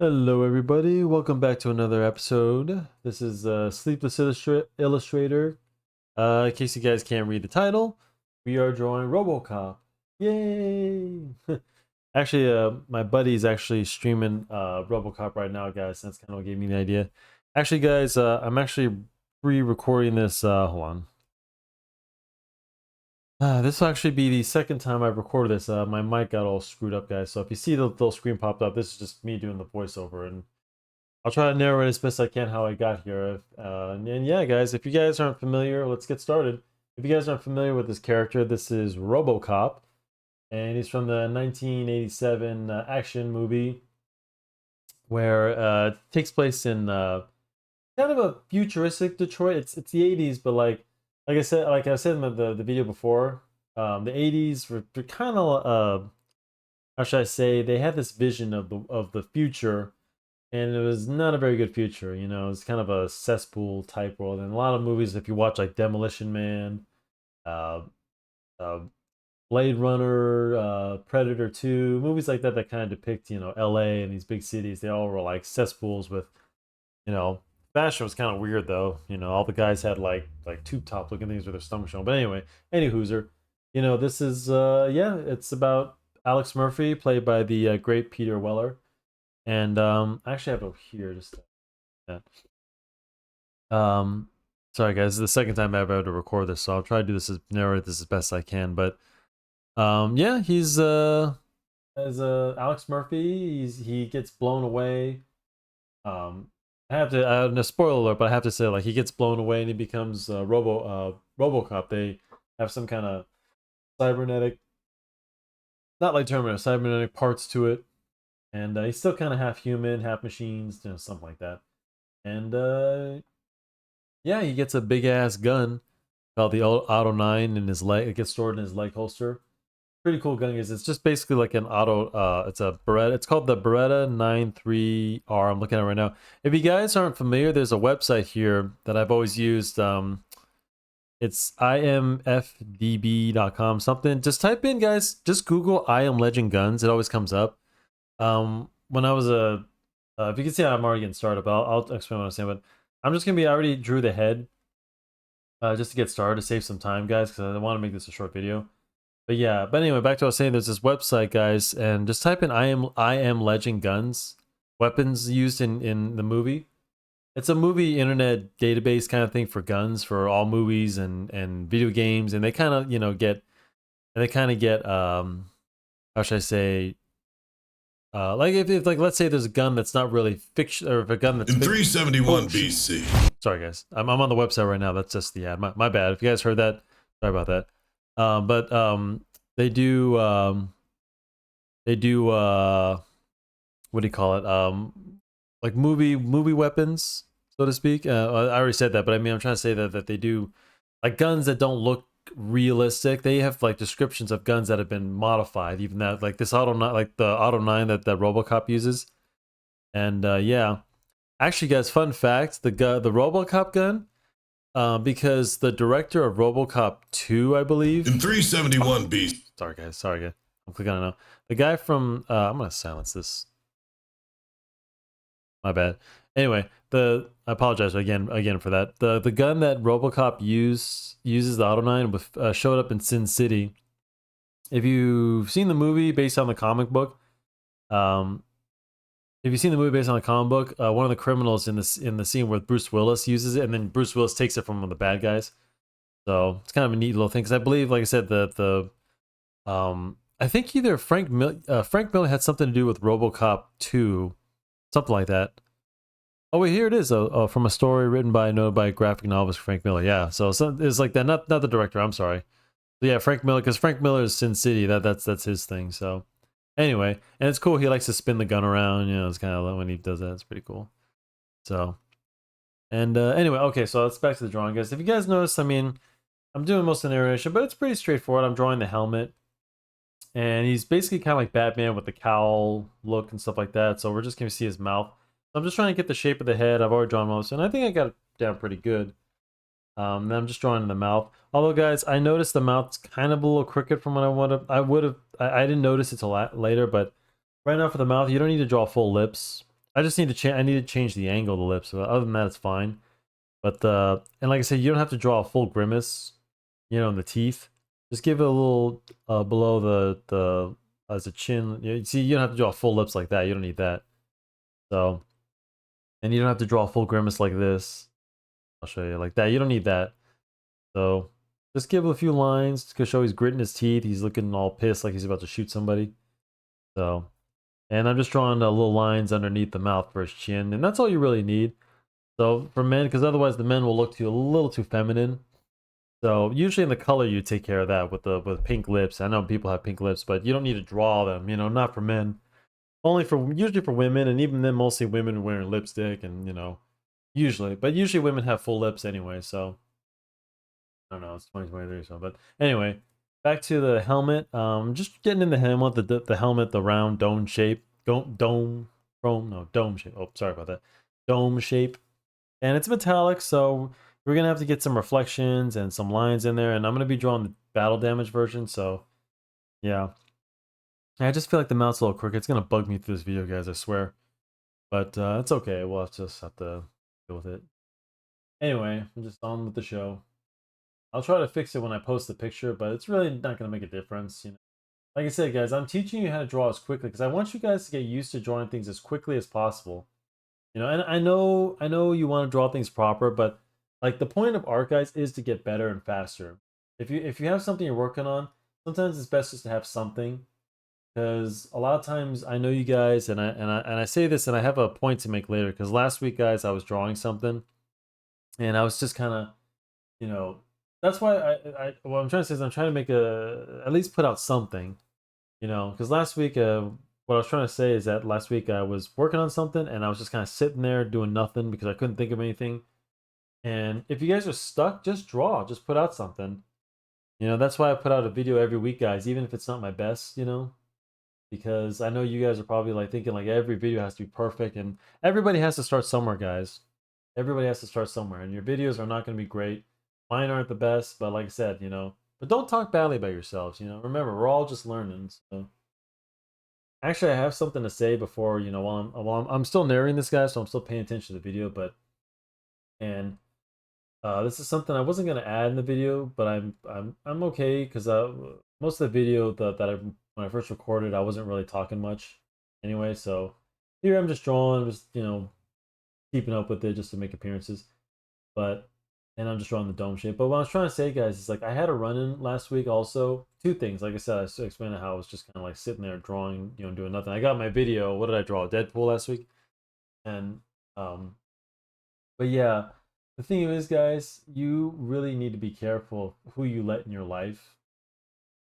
Hello, everybody. Welcome back to another episode. This is Sleepless Illustrator. In case you guys can't read the title, we are drawing Robocop. Yay! Actually, my buddy's actually streaming Robocop right now, guys. That's kind of what gave me the idea. Actually, guys, I'm actually re-recording this. Hold on. This will actually be the second time I've recorded this. My mic got all screwed up, guys. So if you see the little screen popped up, this is just me doing the voiceover, and I'll try to narrate as best I can how I got here. And yeah, guys, if you guys aren't familiar, let's get started. If you guys aren't familiar with this character, this is Robocop, and he's from the 1987 action movie where it takes place in kind of a futuristic Detroit. It's the 80s, but like I said in the video before, the 80s were kind of how should I say, they had this vision of the future, and it was not a very good future. You know, it's kind of a cesspool type world. And a lot of movies, if you watch like Demolition Man, uh, uh, Blade Runner, Predator 2, movies like that kind of depict, you know, LA and these big cities, they all were like cesspools with, you know, fashion was kind of weird though. You know, all the guys had like tube top looking things with their stomach showing. But anyway, any hooser, you know, this is yeah, it's about Alex Murphy, played by the great Peter Weller. And I actually have it here just that. Um, sorry guys, this is the second time I've ever to record this, so I'll try to do this narrate this as best I can. But yeah, he's as Alex Murphy, he gets blown away. I have to no spoiler alert, but I have to say, like, he gets blown away and he becomes Robocop. They have some kind of cybernetic, not like Terminator, cybernetic parts to it, and he's still kind of half human, half machines, you know, something like that. And yeah, he gets a big ass gun called the Auto 9 in his leg. It gets stored in his leg holster. Pretty cool gun is it's just basically like an auto it's a Beretta. It's called the Beretta 93R. I'm looking at it right now. If you guys aren't familiar, there's a website here that I've always used. It's imfdb.com something. Just type in, guys, just Google I Am Legend Guns. It always comes up. When I was a if you can see I'm already getting started, but I'll explain what I'm saying. But I'm just gonna be, I already drew the head just to get started, to save some time, guys, because I want to make this a short video. But yeah, but anyway, back to what I was saying. There's this website, guys, and just type in I am Legend Guns, weapons used in the movie. It's a movie internet database kind of thing for guns for all movies and video games, and they kind of, you know, get how should I say, like if like, let's say there's a gun that's not really fiction, or if a gun that's in 371 BC. Sorry guys, I'm on the website right now. That's just the ad. My bad. If you guys heard that, sorry about that. But they do what do you call it? Like movie weapons, so to speak. I already said that, but I mean, I'm trying to say that they do like guns that don't look realistic. They have like descriptions of guns that have been modified, even that, like this Auto 9, like the Auto 9 that Robocop uses. And yeah, actually, guys, fun fact: the Robocop gun, because the director of Robocop 2, I believe, in 371 BC. Sorry guys. I'm clicking on it now. The guy from I'm gonna silence this. My bad. Anyway, I apologize again for that. The gun that Robocop uses the Auto 9 with showed up in Sin City. If you've seen the movie based on the comic book, one of the criminals in the scene where Bruce Willis uses it, and then Bruce Willis takes it from one of the bad guys. So it's kind of a neat little thing, because I believe, like I said, I think either Frank Miller had something to do with RoboCop 2, something like that. Oh wait, here it is. From a story written by graphic novelist Frank Miller. Yeah, so it's like that. Not the director. I'm sorry. But yeah, Frank Miller, because Frank Miller is Sin City. That's his thing. So anyway, and it's cool. He likes to spin the gun around. You know, it's kind of when he does that. It's pretty cool. So, and anyway, okay. So let's back to the drawing, guys. If you guys notice, I mean, I'm doing most of the narration, but it's pretty straightforward. I'm drawing the helmet, and he's basically kind of like Batman with the cowl look and stuff like that. So we're just gonna see his mouth. So I'm just trying to get the shape of the head. I've already drawn most, and I think I got it down pretty good. Then I'm just drawing the mouth. Although, guys, I noticed the mouth's kind of a little crooked from what I didn't notice it till later, but right now for the mouth, you don't need to draw full lips. I just need to change. I need to change the angle of the lips. So other than that, it's fine. But the and like I said, you don't have to draw a full grimace, in the teeth. Just give it a little below the as a chin. See, you don't have to draw full lips like that. You don't need that. So, and you don't have to draw a full grimace like this. I'll show you like that. You don't need that. So, just give a few lines to show he's gritting his teeth. He's looking all pissed like he's about to shoot somebody. So, and I'm just drawing little lines underneath the mouth for his chin, and that's all you really need. So for men, because otherwise the men will look to you a little too feminine. So usually in the color you take care of that with pink lips. I know people have pink lips, but you don't need to draw them. Not for men. Only for usually for women, and even then mostly women wearing lipstick and usually, but usually women have full lips anyway. So I don't know. It's 2023, so but anyway, back to the helmet. Just getting in the helmet, the helmet, the round dome shape, dome shape. Oh, sorry about that. Dome shape. And it's metallic, so we're gonna have to get some reflections and some lines in there. And I'm gonna be drawing the battle damage version, so yeah. I just feel like the mouth's a little crooked. It's gonna bug me through this video, guys, I swear. But it's okay. We'll just have to deal with it. Anyway, I'm just on with the show. I'll try to fix it when I post the picture, but it's really not gonna make a difference. Like I said, guys, I'm teaching you how to draw as quickly because I want you guys to get used to drawing things as quickly as possible. And I know you want to draw things proper, but like the point of art, guys, is to get better and faster. If you have something you're working on, sometimes it's best just to have something, because a lot of times I know you guys, and I say this, and I have a point to make later. Because last week, guys, I was drawing something, and I was just kind of, you know, that's why what I'm trying to say is I'm trying to make at least put out something, because last week, what I was trying to say is that last week I was working on something and I was just kind of sitting there doing nothing because I couldn't think of anything. And if you guys are stuck, just draw, just put out something. That's why I put out a video every week, guys, even if it's not my best, because I know you guys are probably like thinking like every video has to be perfect, and everybody has to start somewhere, guys. Everybody has to start somewhere, and your videos are not going to be great. Mine aren't the best, but like I said, but don't talk badly about yourselves. Remember, we're all just learning. So. Actually, I have something to say before, while I'm still narrating this, guy, so I'm still paying attention to the video. But and this is something I wasn't gonna add in the video, but I'm okay because most of the video that when I first recorded, I wasn't really talking much anyway. So here I'm just drawing, just keeping up with it just to make appearances. But and I'm just drawing the dome shape. But what I was trying to say, guys, is like I had a run in last week also. Two things. Like I said, I explained how I was just kind of like sitting there drawing, doing nothing. I got my video. What did I draw? Deadpool last week. And um but yeah, the thing is, guys, you really need to be careful who you let in your life,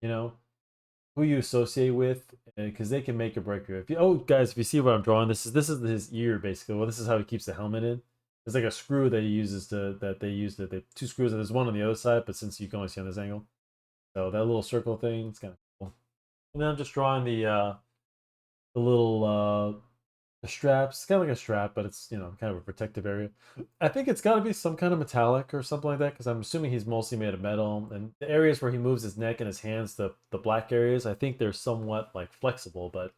you know, who you associate with, because they can make or break you. Guys, if you see what I'm drawing, this is his ear basically. Well, this is how he keeps the helmet in. There's like a screw that he uses that they use that they two screws. There's one on the other side, but since you can only see on this angle, so that little circle thing, it's kind of cool. And then I'm just drawing the little the straps. It's kind of like a strap, but it's kind of a protective area. I think it's got to be some kind of metallic or something like that, because I'm assuming he's mostly made of metal. And the areas where he moves his neck and his hands, the black areas, I think they're somewhat like flexible, but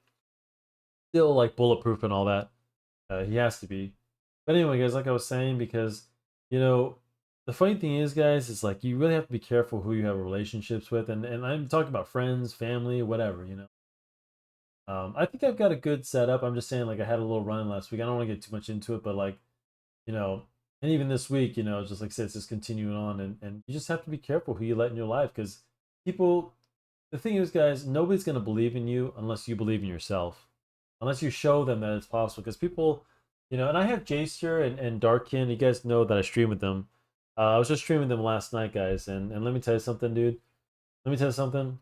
still like bulletproof and all that. He has to be. But anyway, guys, like I was saying, because you know, the funny thing is, guys, is like you really have to be careful who you have relationships with, and I'm talking about friends, family, whatever. I think I've got a good setup. I'm just saying, like I had a little run last week. I don't want to get too much into it, but like you know, and even this week, just like I said, it's just continuing on, and you just have to be careful who you let in your life, because people. The thing is, guys, nobody's gonna believe in you unless you believe in yourself, unless you show them that it's possible. Because people, and I have Jaster and Darkin. You guys know that I stream with them. I was just streaming them last night, guys, and let me tell you something, dude. Let me tell you something.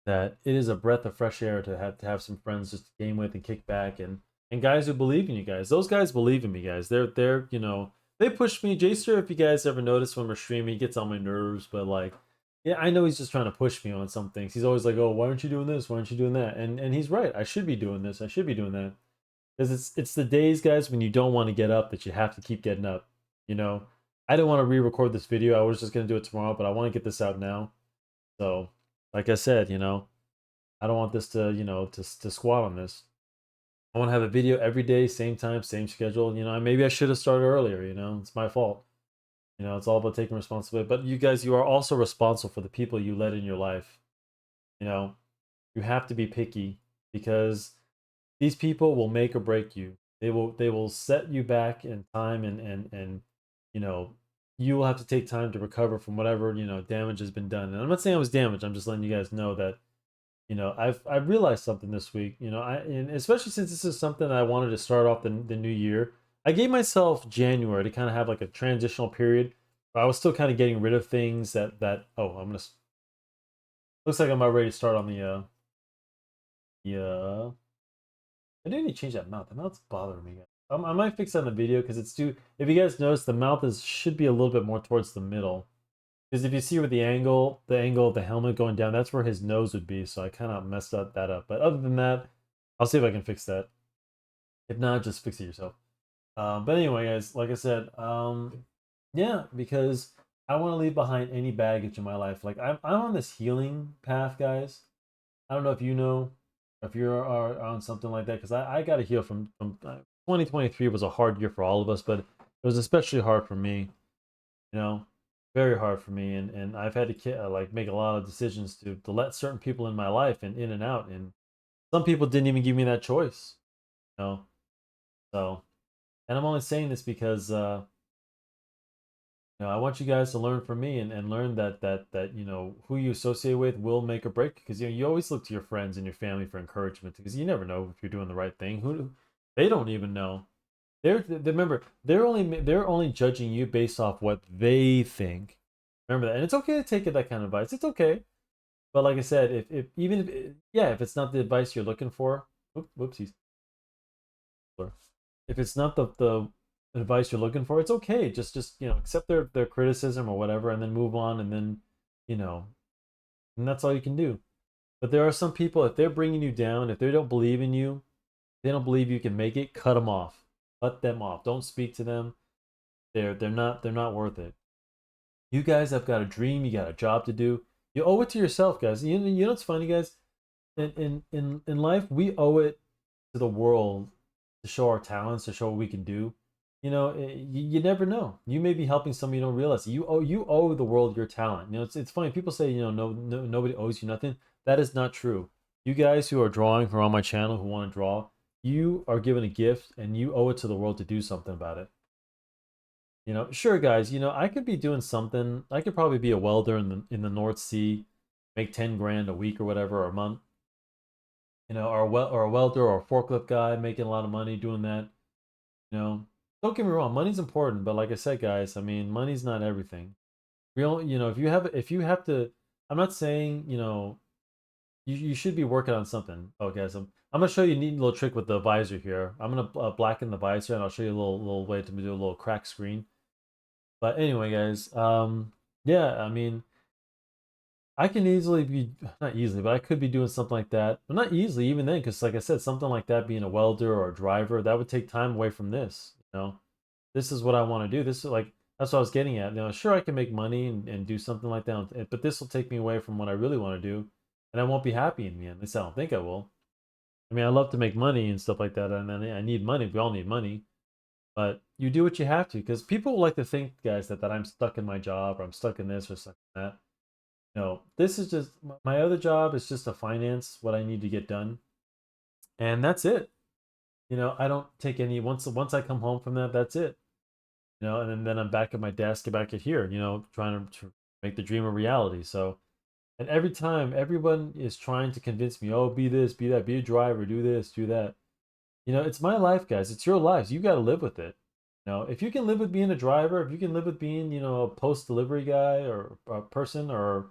That it is a breath of fresh air to have some friends just to game with and kick back, and guys who believe in you guys. Those guys believe in me, guys. They're they push me. Jaster, if you guys ever notice when we're streaming, he gets on my nerves, but like. Yeah, I know he's just trying to push me on some things. He's always like, "Oh, why aren't you doing this? Why aren't you doing that?" And he's right. I should be doing this. I should be doing that. Because it's the days, guys, when you don't want to get up that you have to keep getting up. You know, I didn't want to re-record this video. I was just gonna do it tomorrow, but I want to get this out now. So, like I said, I don't want this to to squat on this. I want to have a video every day, same time, same schedule. Maybe I should have started earlier. It's my fault. It's all about taking responsibility. But you guys, you are also responsible for the people you let in your life. You know, you have to be picky because these people will make or break you. They will set you back in time, and you know you will have to take time to recover from whatever damage has been done. And I'm not saying I was damaged. I'm just letting you guys know that I've realized something this week. And especially since this is something I wanted to start off the new year. I gave myself January to kind of have like a transitional period. But I was still kind of getting rid of things that oh, looks like I'm about ready to start on the I do need to change that mouth. The mouth's bothering me, guys. I might fix that in the video because it's too. If you guys notice, the mouth should be a little bit more towards the middle. Because if you see where the angle of the helmet going down, that's where his nose would be. So I kind of messed that up. But other than that, I'll see if I can fix that. If not, just fix it yourself. But anyway, guys, like I said, yeah, because I want to leave behind any baggage in my life. Like I'm on this healing path, guys. I don't know if you know, if you are on something like that, because I got to heal from 2023 was a hard year for all of us, but it was especially hard for me. You know, very hard for me, and I've had to like make a lot of decisions to let certain people in my life and in and out, and some people didn't even give me that choice. You know, so and I'm only saying this because I want you guys to learn from me and learn that who you associate with will make or break because you always look to your friends and your family for encouragement because you never know if you're doing the right thing. Who they don't even know. Remember they're only judging you based off what they think. Remember that, and it's okay to take that kind of advice. It's okay, but like I said, if even if yeah, if it's not the advice you're looking for, whoopsies. If it's not the advice you're looking for, it's okay. Just accept their criticism or whatever, and then move on, and then you know, and that's all you can do. But there are some people, if they're bringing you down, if they don't believe in you, they don't believe you can make it, cut them off. Cut them off. Don't speak to them. They're not worth it. You guys have got a dream. You got a job to do. You owe it to yourself, guys. You know what's funny, guys? In life, we owe it to the world to show our talents, to show what we can do. You never know. You may be helping somebody you don't realize. You owe the world your talent. It's funny. People say nobody owes you nothing. That is not true. You guys who are drawing, who are on my channel, who want to draw, you are given a gift, and you owe it to the world to do something about it. Sure, guys. I could be doing something. I could probably be a welder in the North Sea, make 10 grand a week or whatever, or a month. Or a welder or a forklift guy making a lot of money doing that. Don't get me wrong, money's important, but like I said, guys, I mean, money's not everything. If you have to, I'm not saying you should be working on something. Okay, so I'm gonna show you a neat little trick with the visor here. I'm gonna blacken the visor, and I'll show you a little way to do a little crack screen. But anyway, guys, yeah, I mean, I can easily be not easily, but I could be doing something like that. But not easily even then, because like I said, something like that being a welder or a driver, that would take time away from this. This is what I want to do. This is like that's what I was getting at. Sure I can make money and do something like that, but this will take me away from what I really want to do, and I won't be happy in the end. At least I don't think I will. I mean, I love to make money and stuff like that, and I need money. We all need money, but you do what you have to, because people like to think, guys, that I'm stuck in my job or I'm stuck in this or stuck in that. No, this is just my other job is just to finance what I need to get done, and that's it. I don't take any once I come home from that, that's it. And then I'm back at my desk, back at here, trying to make the dream a reality. So, and every time everyone is trying to convince me, oh, be this, be that, be a driver, do this, do that. It's my life, guys. It's your lives. You got to live with it. If you can live with being a driver, if you can live with being, a post delivery guy or a person or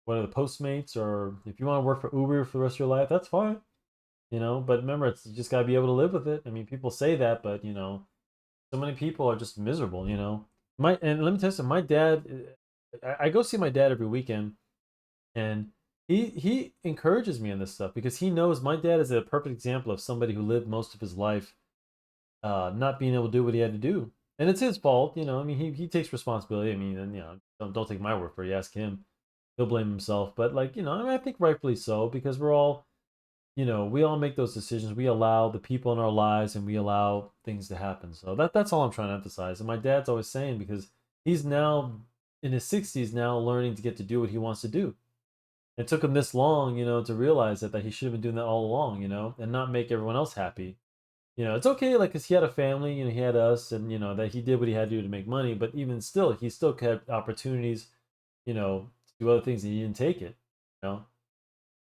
one of the Postmates, or if you want to work for Uber for the rest of your life, that's fine. But remember, you just gotta be able to live with it. I mean, people say that, but so many people are just miserable. And let me tell you something. My dad, I go see my dad every weekend, and he encourages me in this stuff because he knows my dad is a perfect example of somebody who lived most of his life, not being able to do what he had to do, and it's his fault. I mean, he takes responsibility. I mean, and don't take my word for it. You ask him, he'll blame himself. But like, I mean, I think rightfully so because we're all we all make those decisions. We allow the people in our lives and we allow things to happen. So that's all I'm trying to emphasize. And my dad's always saying, because he's now in his 60s now, learning to get to do what he wants to do. It took him this long, to realize that he should have been doing that all along, and not make everyone else happy. It's okay, like, cause he had a family, he had us, and that he did what he had to do to make money. But even still, he still kept opportunities, to do other things, and he didn't take it. You know,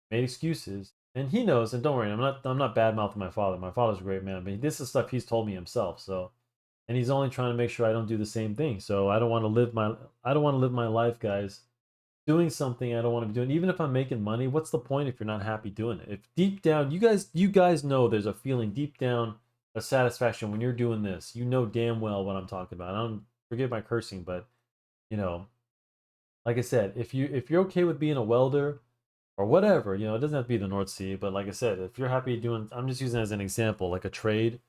made excuses, and he knows. And don't worry, I'm not bad mouthing my father. My father's a great man, but this is stuff he's told me himself. So, and he's only trying to make sure I don't do the same thing. So I don't want to live my life, guys, doing something I don't want to be doing. Even if I'm making money, what's the point if you're not happy doing it? If deep down, you guys know there's a feeling deep down of satisfaction when you're doing this. You know damn well what I'm talking about. I don't forget my cursing, but you know, like I said, if you're okay with being a welder or whatever, it doesn't have to be the North Sea, but like I said, if you're happy doing, I'm just using it as an example, like a trade, you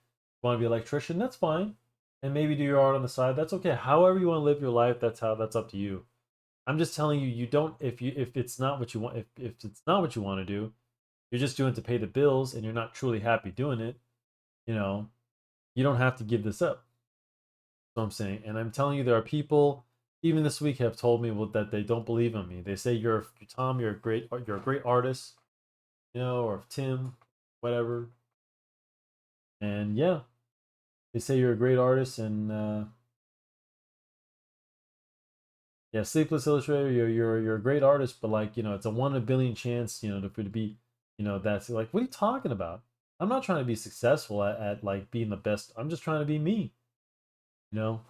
want to be an electrician, that's fine. And maybe do your art on the side, that's okay. However you want to live your life, that's up to you. I'm just telling you, you don't, if it's not what you want, if it's not what you want to do, you're just doing it to pay the bills and you're not truly happy doing it, you know, you don't have to give this up. That's what I'm saying. And I'm telling you, there are people even this week have told me, well, that they don't believe in me. They say, Tom, you're a great artist, or Tim, whatever. And yeah, they say you're a great artist, and yeah, Sleepless Illustrator, you're a great artist, but like, it's a 1 in a billion chance, to be, that's like, what are you talking about? I'm not trying to be successful at like being the best. I'm just trying to be me. You know,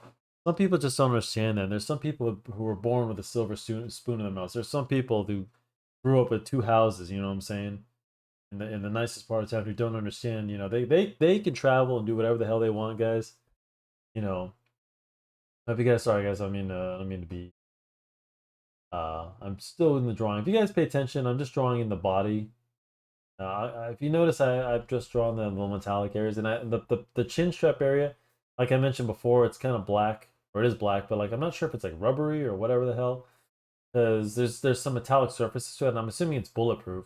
some people just don't understand that. There's some people who were born with a silver spoon in their mouth. There's some people who grew up with two houses. You know what I'm saying? In the nicest part of town, who don't understand. They can travel and do whatever the hell they want, guys. You know, if you guys, sorry guys, I mean to be. I'm still in the drawing. If you guys pay attention, I'm just drawing in the body. If you notice, I've just drawn the little metallic areas, and the chin strap area, like I mentioned before, it's kind of black, or it is black, but like I'm not sure if it's like rubbery or whatever the hell, because there's some metallic surfaces to it, and I'm assuming it's bulletproof.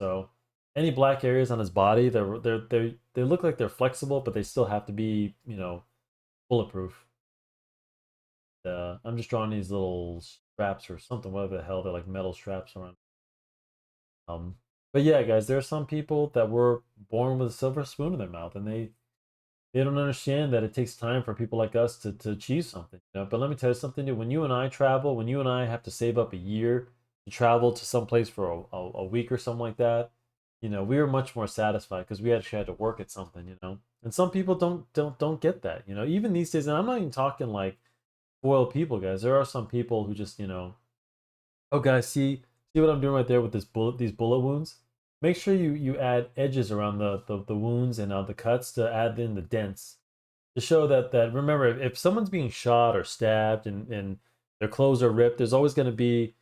So any black areas on his body, they look like they're flexible, but they still have to be, bulletproof. I'm just drawing these little straps or something, whatever the hell, they're like metal straps around. Um, but yeah, guys, there are some people that were born with a silver spoon in their mouth, and they don't understand that it takes time for people like us to achieve something. But let me tell you something new. When you and I travel, when you and I have to save up a year to travel to some place for a week or something like that, we are much more satisfied because we actually had to work at something. And some people don't get that. Even these days, and I'm not even talking like spoiled people, guys. There are some people who just, oh, guys, see what I'm doing right there with these bullet wounds. Make sure you add edges around the wounds and the cuts to add in the dents to show that remember, if someone's being shot or stabbed and their clothes are ripped, there's always going to be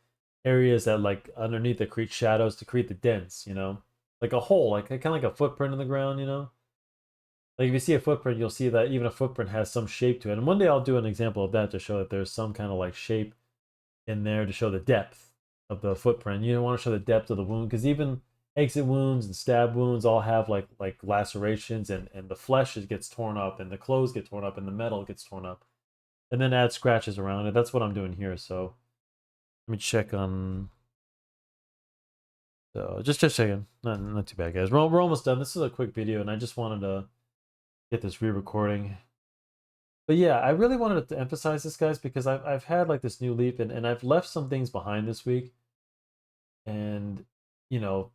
areas that like underneath that create shadows to create the dents. Like a hole, like kind of like a footprint in the ground. Like if you see a footprint, you'll see that even a footprint has some shape to it. And one day I'll do an example of that to show that there's some kind of like shape in there to show the depth of the footprint. You don't want to show the depth of the wound because even exit wounds and stab wounds all have like lacerations, and the flesh gets torn up and the clothes get torn up and the metal gets torn up, and then add scratches around it. That's what I'm doing here. So let me check on. So just checking. Not too bad, guys. We're almost done. This is a quick video, and I just wanted to get this re-recording. But yeah, I really wanted to emphasize this, guys, because I've had like this new leap, and I've left some things behind this week. And you know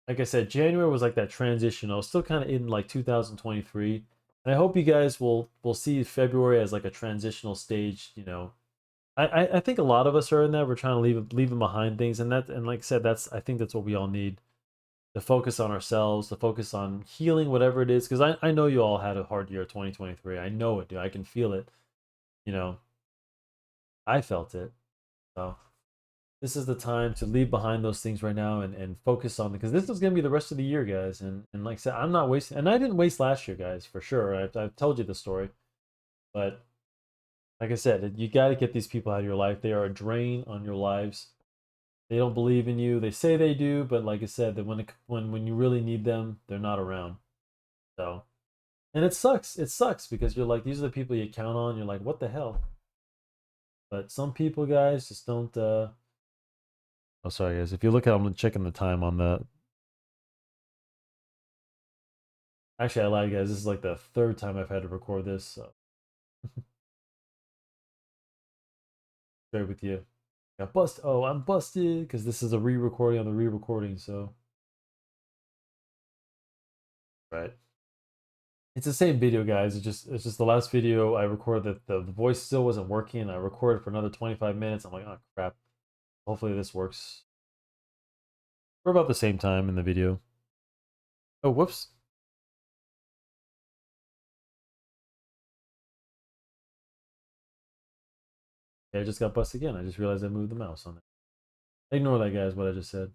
like I said, January was like that transition. I was still kind of in like 2023, and I hope you guys will see February as like a transitional stage. I think a lot of us are in that. We're trying to leave behind things, and like I said, I think that's what we all need, to focus on ourselves, to focus on healing whatever it is, because I know you all had a hard year 2023. I know it, dude. I can feel it. you know I felt it. So this is the time to leave behind those things right now, and focus on, because this is going to be the rest of the year, guys. And like I said, I'm not wasting, and I didn't waste last year, guys, for sure. I've told you the story. But like I said, you got to get these people out of your life. They are a drain on your lives. They don't believe in you. They say they do, but like I said, that when you really need them, they're not around. So, and it sucks. It sucks because you're like, these are the people you count on. You're like, what the hell? But some people, guys, just don't. Oh, sorry, guys. If you look at, I'm checking the time on the. Actually, I lied, guys. This is like the third time I've had to record this. So, straight with you. Got busted. Oh, I'm busted because this is a re-recording on the re-recording. So, right. It's the same video, guys. It's just the last video I recorded that the voice still wasn't working. I recorded for another 25 minutes. I'm like, oh crap. Hopefully this works. We're about the same time in the video. Oh, whoops. Yeah, I just got busted again. I just realized I moved the mouse on it. Ignore that, guys, what I just said.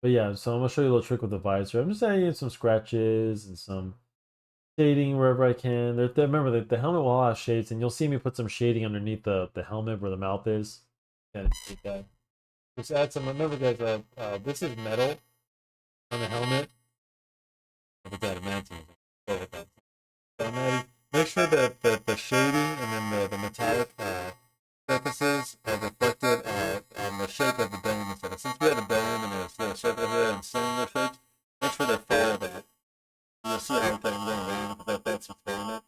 But yeah, so I'm gonna show you a little trick with the visor. I'm just adding in some scratches and some shading wherever I can. Remember that the helmet will have shades, and you'll see me put some shading underneath the helmet where the mouth is. And take that. Just add some. Remember, guys, this is metal on the helmet. Look at that, imagine. Go with that. So make sure that the shading and then the metallic surfaces are reflected on the shape of the dome instead of. Since we had a dome and it's the shape of it and cylinder shapes, make sure they're fair of it. You'll see how everything going that's what's doing it.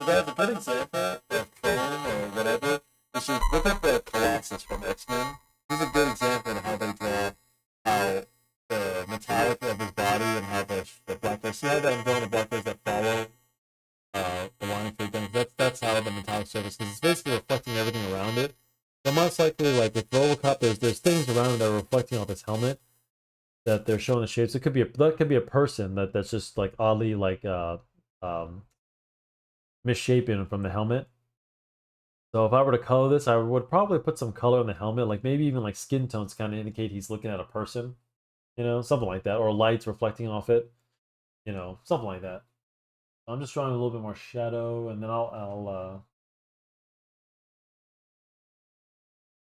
So that's a good example of clone or whatever. This is look at the Colossus from X-Men. This is a good example of how they draw how the metallic of his body and how the black face. See how I'm drawing the black face that follow the line of things. That's how the metallic surface, because it's basically reflecting everything around it. So most likely, like with Robocop, there's things around it that are reflecting off his helmet that they're showing the shapes. It could be that could be a person that's just like oddly like um misshapen from the helmet. So if I were to color this, I would probably put some color on the helmet, like maybe even like skin tones kind of indicate he's looking at a person, something like that, or lights reflecting off it, something like that. I'm just drawing a little bit more shadow, and then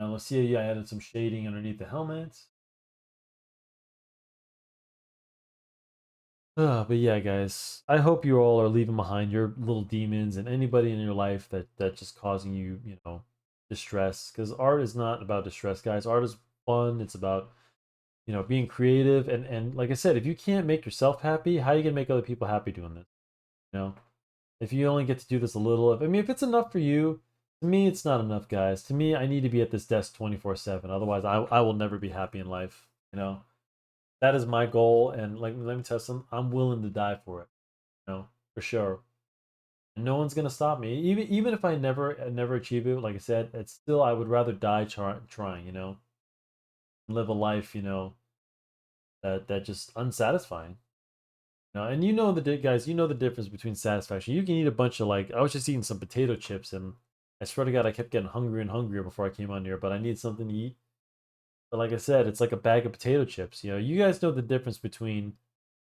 and let's see, I added some shading underneath the helmet. But yeah, guys, I hope you all are leaving behind your little demons and anybody in your life that just causing you, distress. Because art is not about distress, guys. Art is fun. It's about being creative and like I said, if you can't make yourself happy, how are you gonna make other people happy doing this? You know, if you only get to do this a little, if it's enough for you, to me, it's not enough, guys. To me, I need to be at this desk 24/7. Otherwise, I will never be happy in life. That is my goal, and like let me tell you something, I'm willing to die for it, for sure. And no one's gonna stop me. Even if I never achieve it, like I said, it's still I would rather die trying, live a life, that just unsatisfying. And guys, you know the difference between satisfaction. You can eat a bunch of like I was just eating some potato chips, and I swear to God, I kept getting hungrier and hungrier before I came on here, but I need something to eat. But like I said, it's like a bag of potato chips. You guys know the difference between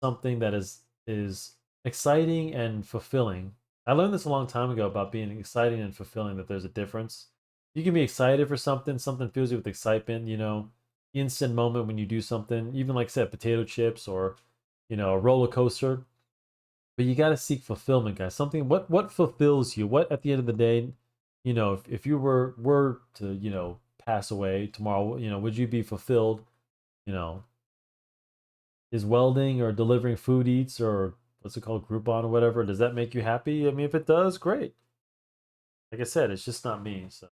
something that is exciting and fulfilling. I learned this a long time ago about being exciting and fulfilling, that there's a difference. You can be excited for something fills you with excitement, instant moment when you do something, even like I said, potato chips or a roller coaster. But you got to seek fulfillment, guys. Something what fulfills you? What at the end of the day, if you were to, pass away tomorrow, would you be fulfilled? You know, is welding or delivering food eats or what's it called, Groupon or whatever, does that make you happy? I mean, if it does, great. Like I said, it's just not me. So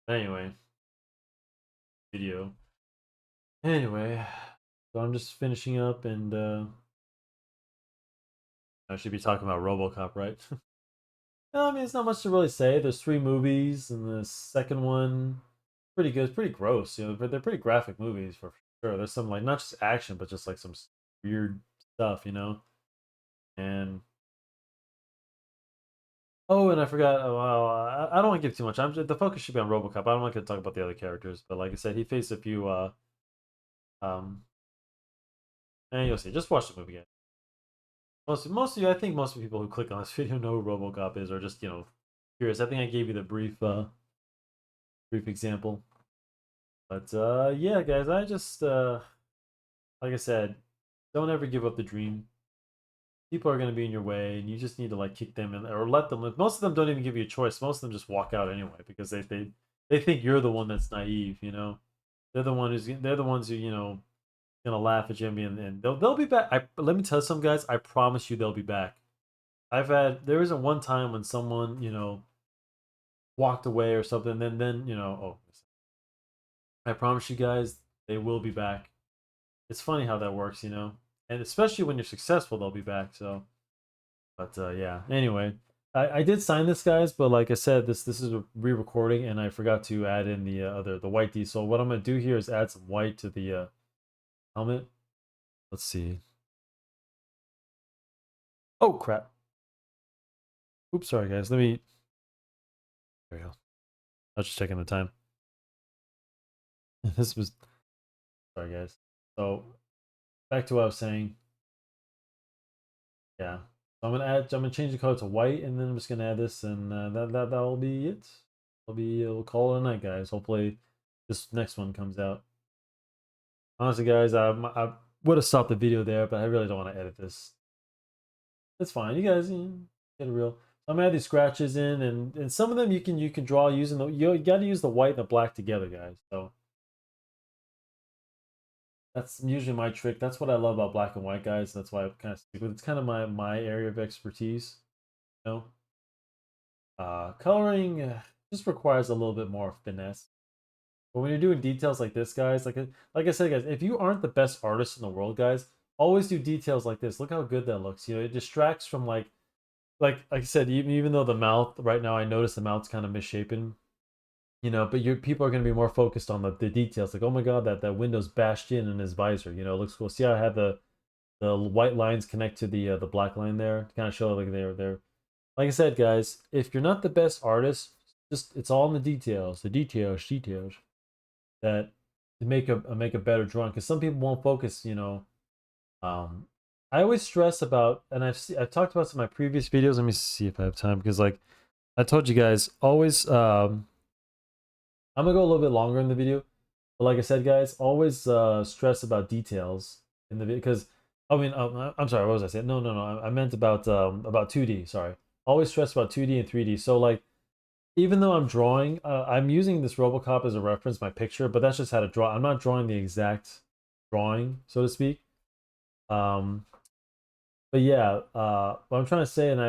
anyway, video. Anyway, so I'm just finishing up, and I should be talking about RoboCop, right? No, I mean, it's not much to really say. There's three movies, and the second one pretty good. It's pretty gross, but they're pretty graphic movies for sure. There's some like not just action, but just like some weird stuff. And oh, and I forgot. Oh, well, I don't want to give too much. The focus should be on RoboCop. I don't want to talk about the other characters, but like I said, he faced a few. Um, and you'll see. Just watch the movie, guys. Most of you, I think most of the people who click on this video know who RoboCop is, or just curious. I think I gave you the brief brief example. But yeah, guys, I just like I said, don't ever give up the dream. People are going to be in your way, and you just need to like kick them in or let them. Most of them don't even give you a choice. Most of them just walk out anyway because they think you're the one that's naive. You know, they're the ones who gonna laugh at you and they'll be back. Let me tell you some guys. I promise you they'll be back. There isn't one time when someone walked away or something. Then oh, I promise you guys they will be back. It's funny how that works, and especially when you're successful, they'll be back. So, but yeah. Anyway, I did sign this, guys, but like I said, this is a re-recording, and I forgot to add in the white D. So what I'm gonna do here is add some white to the helmet. Let's see. Oh crap! Oops, sorry guys. Let me. There we go. I was just checking the time. This was sorry guys. So back to what I was saying. Yeah. So I'm gonna change the color to white, and then I'm just gonna add this, and that'll be it. We'll call it a night, guys. Hopefully, this next one comes out. Honestly, guys, I would have stopped the video there, but I really don't want to edit this. It's fine. You guys get it real. I'm gonna add these scratches in, and some of them you can draw using you got to use the white and the black together, guys. So that's usually my trick. That's what I love about black and white, guys. That's why I kind of stick with it. It's kind of my area of expertise. You know? Coloring just requires a little bit more finesse. But when you're doing details like this, guys, like I said, guys, if you aren't the best artist in the world, guys, always do details like this. Look how good that looks. It distracts from like I said, even though the mouth right now, I notice the mouth's kind of misshapen. But your people are going to be more focused on the details. Like, oh my god, that window's bashed in his visor. It looks cool. See how I had the white lines connect to the black line there to kind of show like they're like I said, guys, if you're not the best artist, just it's all in the details, details that to make a better drawing. Because some people won't focus. I always stress about, and I've talked about some of my previous videos. Let me see if I have time because like I told you guys, always I'm gonna go a little bit longer in the video, but like I said, guys, always stress about details in the video because I mean, I'm sorry, what was I saying? No, I meant about 2D. Sorry, always stress about 2D and 3D. So like, even though I'm drawing, I'm using this Robocop as a reference, my picture, but that's just how to draw. I'm not drawing the exact drawing, so to speak. But yeah, what I'm trying to say, and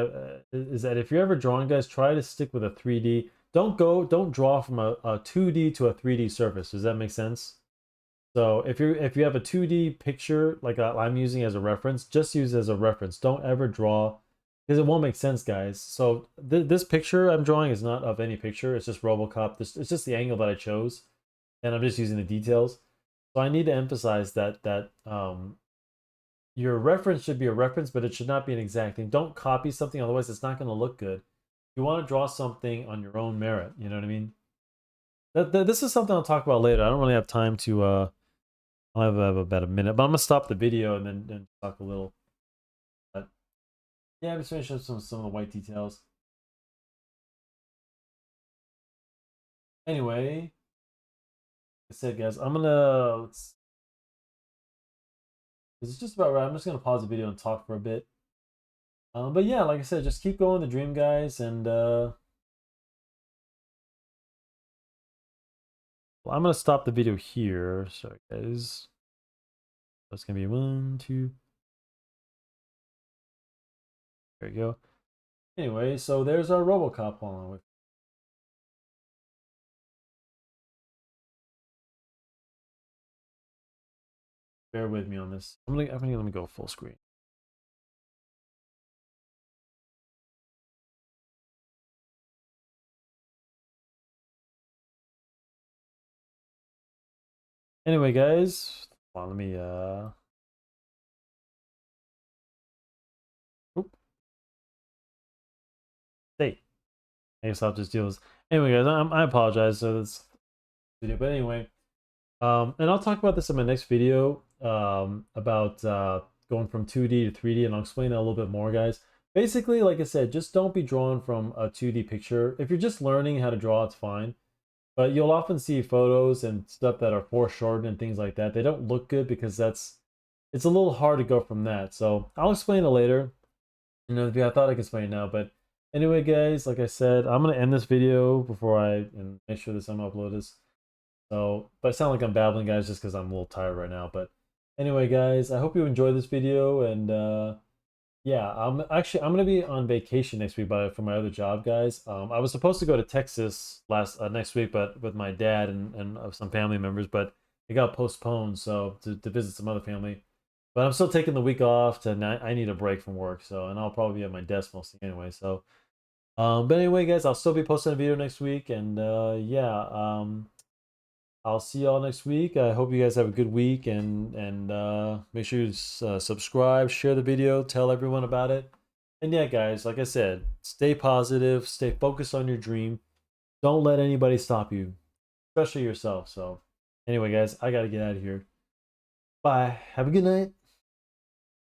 is that if you're ever drawing, guys, try to stick with a 3D. Don't draw from a 2D to a 3D surface. Does that make sense? So if you have a 2D picture like I'm using as a reference, just use it as a reference. Don't ever draw because it won't make sense, guys. So this picture I'm drawing is not of any picture. It's just Robocop. It's just the angle that I chose, and I'm just using the details. So I need to emphasize that your reference should be a reference, but it should not be an exact thing. Don't copy something, otherwise it's not going to look good. You want to draw something on your own merit. You know what I mean? This is something I'll talk about later. I don't really have time to. I'll have about a minute, but I'm gonna stop the video and then talk a little. But yeah, I'm just gonna show some of the white details. Anyway, like I said, guys, I'm gonna. It's just about right. I'm just gonna pause the video and talk for a bit. But yeah, like I said, just keep going the dream, guys, and well, I'm gonna stop the video here. Sorry, guys. That's gonna be 1, 2. There you go. Anyway, so there's our Robocop. Hold on. Bear with me on this. I'm gonna let me go full screen. Anyway, guys, hold on, let me oop, stay. I guess I'll just deal with this. Anyway, guys, I apologize for this video, but anyway, and I'll talk about this in my next video, about going from 2D to 3D, and I'll explain that a little bit more, guys. Basically, like I said, just don't be drawn from a 2D picture. If you're just learning how to draw, it's fine. But you'll often see photos and stuff that are foreshortened and things like that. They don't look good because it's a little hard to go from that. So I'll explain it later. You know, I thought I could explain it now, but anyway, guys, like I said, I'm gonna end this video before and make sure this I'm upload this. So, but I sound like I'm babbling, guys, just because I'm a little tired right now. But anyway, guys, I hope you enjoyed this video, and yeah, I'm gonna be on vacation next week, for my other job, guys. I was supposed to go to Texas next week, but with my dad and some family members, but it got postponed, so to visit some other family. But I'm still taking the week off I need a break from work, so and I'll probably be at my desk mostly anyway. So, but anyway, guys, I'll still be posting a video next week, and yeah, I'll see y'all next week. I hope you guys have a good week, and make sure you subscribe, share the video, tell everyone about it. And yeah, guys, like I said, stay positive, stay focused on your dream. Don't let anybody stop you, especially yourself. So, anyway, guys, I gotta get out of here. Bye. Have a good night.